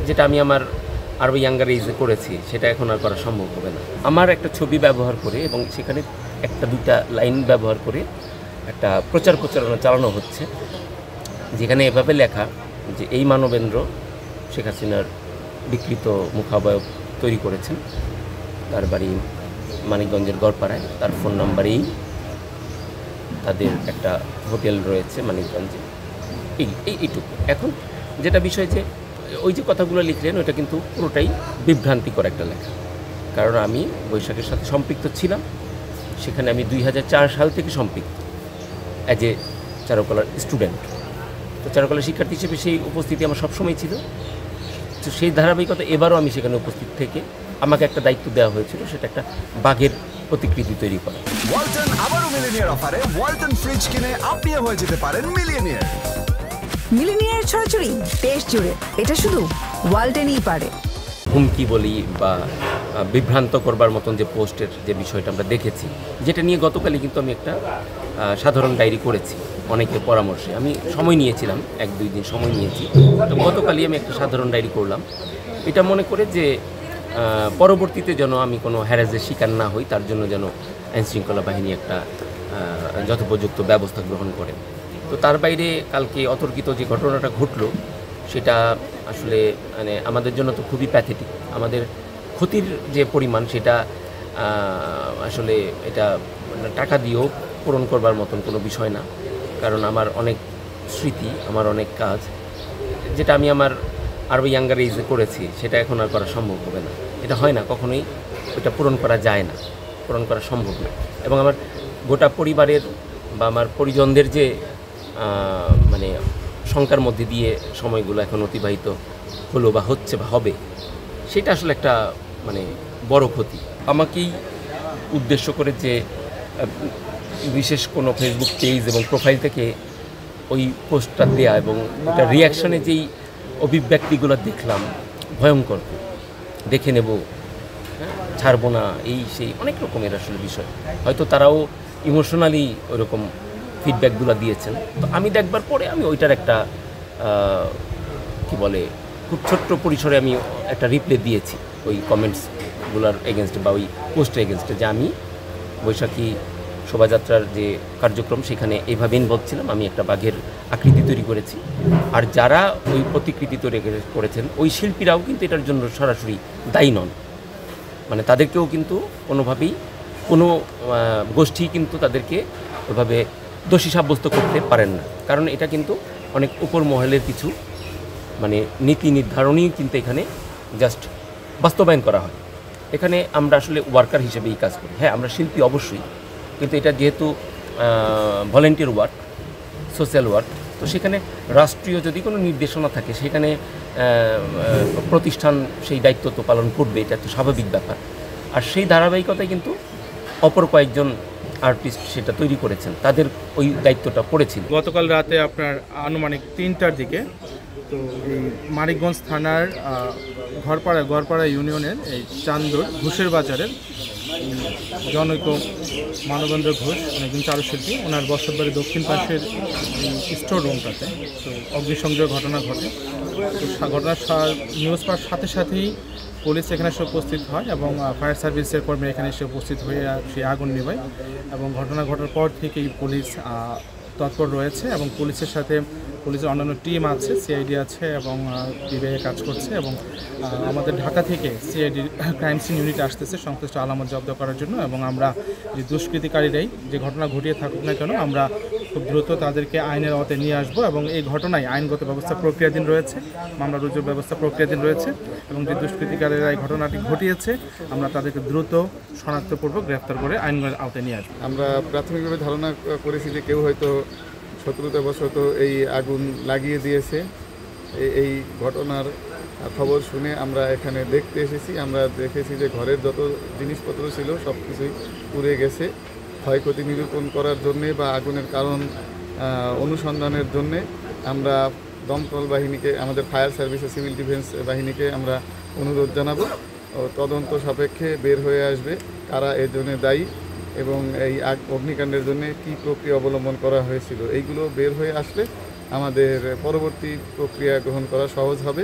যেটা আমি আমার আরও ইয়াঙ্গার এজে করেছি সেটা এখন আর করা সম্ভব হবে না। আমার একটা ছবি ব্যবহার করে এবং সেখানে একটা দুটা লাইন ব্যবহার করে একটা প্রচারণা চালানো হচ্ছে, যেখানে এভাবে লেখা যে এই মানবেন্দ্র শেখ হাসিনার বিকৃত মুখাবয়ব তৈরি করেছেন, তার বাড়ি মানিকগঞ্জের গড়পাড়ায়, তার ফোন নাম্বারেই তাদের একটা হোটেল রয়েছে মানিকগঞ্জে, এইটুকু। এখন যেটা বিষয় যে ওই যে কথাগুলো লিখলেন ওইটা কিন্তু পুরোটাই বিভ্রান্তিকর একটা লেখা, কারণ আমি বৈশাখের সাথে সম্পৃক্ত ছিলাম, সেখানে আমি 2004 সাল থেকে সম্পৃক্ত অ্যাজ এ চারুকলার স্টুডেন্ট। তো চারুকলার শিক্ষার্থী হিসেবে সেই উপস্থিতি আমার সবসময় ছিল। তো সেই ধারাবাহিকতা এবারও আমি সেখানে উপস্থিত থেকে আমাকে একটা দায়িত্ব দেওয়া হয়েছিল, সেটা একটা বাঘের প্রতিকৃতি তৈরি করা। ওয়ালটন আবারও মিলিনিয়ার অফারে ওয়ালটন ফ্রিজ কিনে আপনিও হয়ে যেতে পারেন মিলিয়নিয়ার। মিলিনিয়ার ছড়াছড়ি দেশ জুড়ে, এটা শুধু ওয়ালটনই পারে। হুমকি বলি বা বিভ্রান্ত করবার মতন যে পোস্টের যে বিষয়টা আমরা দেখেছি, যেটা নিয়ে গতকালই কিন্তু আমি একটা সাধারণ ডায়েরি করেছি অনেকের পরামর্শে। আমি সময় নিয়েছিলাম, 1-2 দিন সময় নিয়েছি। তো গতকালই আমি একটা সাধারণ ডায়েরি করলাম, এটা মনে করে যে পরবর্তীতে যেন আমি কোনো হ্যারাসের শিকার না হই, তার জন্য যেন আইনশৃঙ্খলা বাহিনী একটা যথোপযুক্ত ব্যবস্থা গ্রহণ করে। তো তার বাইরে কালকে অতর্কিত যে ঘটনাটা ঘটলো সেটা আসলে মানে আমাদের জন্য তো খুবই প্যাথেটিক। আমাদের ক্ষতির যে পরিমাণ সেটা আসলে এটা টাকা দিয়েও পূরণ করবার মতন কোনো বিষয় না, কারণ আমার অনেক স্মৃতি, আমার অনেক কাজ, যেটা আমি আমার আরও ইয়াঙ্গার এজে করেছি সেটা এখন আর করা সম্ভব হবে না। এটা হয় না, কখনোই ওটা পূরণ করা যায় না, পূরণ করা সম্ভব না। এবং আমার গোটা পরিবারের বা আমার পরিজনদের যে মানে শঙ্কার মধ্যে দিয়ে সময়গুলো এখন অতিবাহিত হলো বা হচ্ছে বা হবে, সেটা আসলে একটা মানে বড় ক্ষতি। আমাকেই উদ্দেশ্য করে যে বিশেষ কোনো ফেসবুক পেজ এবং প্রোফাইল থেকে ওই পোস্টটা দেয়া এবং ওটা রিয়াকশনে যেই অভিব্যক্তিগুলো দেখলাম, ভয়ঙ্কর, দেখে নেব, ছাড়বো না, এই সেই অনেক রকমের আসলে বিষয়। হয়তো তারাও ইমোশনালি ওইরকম ফিডব্যাকগুলো দিয়েছেন। তো আমি দেখবার পরে আমি ওইটার একটা কি বলে খুব ছোট্ট পরিসরে আমি একটা রিপ্লাই দিয়েছি ওই কমেন্টসগুলোর এগেনস্টে বা ওই পোস্টের এগেনস্টে, যে আমি বৈশাখী শোভাযাত্রার যে কার্যক্রম সেখানে এইভাবে ইনভলভ ছিলাম, আমি একটা বাঘের আকৃতি তৈরি করেছি। আর যারা ওই প্রতিকৃতি তৈরি করেছেন ওই শিল্পীরাও কিন্তু এটার জন্য সরাসরি দায়ী নন, মানে তাদেরকেও কিন্তু কোনোভাবেই কোনো গোষ্ঠী কিন্তু তাদেরকে ওইভাবে দোষী সাব্যস্ত করতে পারেন না, কারণ এটা কিন্তু অনেক উপর মহলের কিছু মানে নীতি নির্ধারণই কিন্তু এখানে জাস্ট বাস্তবায়ন করা হয়। এখানে আমরা আসলে ওয়ার্কার হিসেবেই কাজ করি। হ্যাঁ, আমরা শিল্পী অবশ্যই, কিন্তু এটা যেহেতু ভলেন্টিয়ার ওয়ার্ক, সোশ্যাল ওয়ার্ক, তো সেখানে রাষ্ট্রীয় যদি কোনো নির্দেশনা থাকে সেখানে প্রতিষ্ঠান সেই দায়িত্ব তো পালন করবে, এটা তো স্বাভাবিক ব্যাপার। আর সেই ধারাবাহিকতায় কিন্তু অপর কয়েকজন আর্টিস্ট সেটা তৈরি করেছেন, তাদের ওই দায়িত্বটা পড়েছিল। গতকাল রাতে আপনার আনুমানিক 3টার দিকে তো এই মানিকগঞ্জ থানার গড়পাড়া ইউনিয়নের এই চান্দর ঘোষের বাজারের জনৈক মানবেন্দ্র ঘোষ, একজন চারুশিল্পী, ওনার বসতবাড়ির দক্ষিণ পাশের স্টোর রুমটাতে তো অগ্নিসংযোগ ঘটনা ঘটে। তো ঘটনার নিউজ পাওয়ার সাথে সাথেই পুলিশ এখানে এসে উপস্থিত হয় এবং ফায়ার সার্ভিসের কর্মী এখানে এসে উপস্থিত হয়ে সেই আগুন নেভায়। এবং ঘটনা ঘটার পর থেকেই পুলিশ তৎপর রয়েছে এবং পুলিশের সাথে পুলিশের অন্যান্য টিম আছে, সিআইডি আছে এবং বিভাগে কাজ করছে। এবং আমাদের ঢাকা থেকে সিআইডি ক্রাইম সিন ইউনিট আসতেছে সংশ্লিষ্ট আলামত জব্দ করার জন্য। এবং আমরা যে দুষ্কৃতিকারীরাই যে ঘটনা ঘটিয়ে থাকুক না কেন, আমরা খুব দ্রুত তাদেরকে আইনের আওতায় নিয়ে আসবো। এবং এই ঘটনায় আইনগত ব্যবস্থা প্রক্রিয়াধীন রয়েছে, মামলা রুজুর ব্যবস্থা প্রক্রিয়াধীন রয়েছে। এবং যে দুষ্কৃতিকারীরা এই ঘটনাটি ঘটিয়েছে আমরা তাদেরকে দ্রুত শনাক্তপূর্বক গ্রেফতার করে আইনের আওতায় নিয়ে আসবো। আমরা প্রাথমিকভাবে ধারণা করেছি যে কেউ হয়তো শত্রুতাবশত এই আগুন লাগিয়ে দিয়েছে। এই ঘটনার খবর শুনে আমরা এখানে দেখতে এসেছি। আমরা দেখেছি যে ঘরের যত জিনিসপত্র ছিল সব কিছুই পুড়ে গেছে। ক্ষয়ক্ষতি নিরূপণ করার জন্যে বা আগুনের কারণ অনুসন্ধানের জন্যে আমরা দমকল বাহিনীকে, আমাদের ফায়ার সার্ভিস ও সিভিল ডিফেন্স বাহিনীকে আমরা অনুরোধ জানাবো। তদন্ত সাপেক্ষে বের হয়ে আসবে কারা এর জন্য দায়ী এবং এই অগ্নিকাণ্ডের জন্য কী প্রক্রিয়া অবলম্বন করা হয়েছিল। এইগুলো বের হয়ে আসলে আমাদের পরবর্তী প্রক্রিয়া গ্রহণ করা সহজ হবে।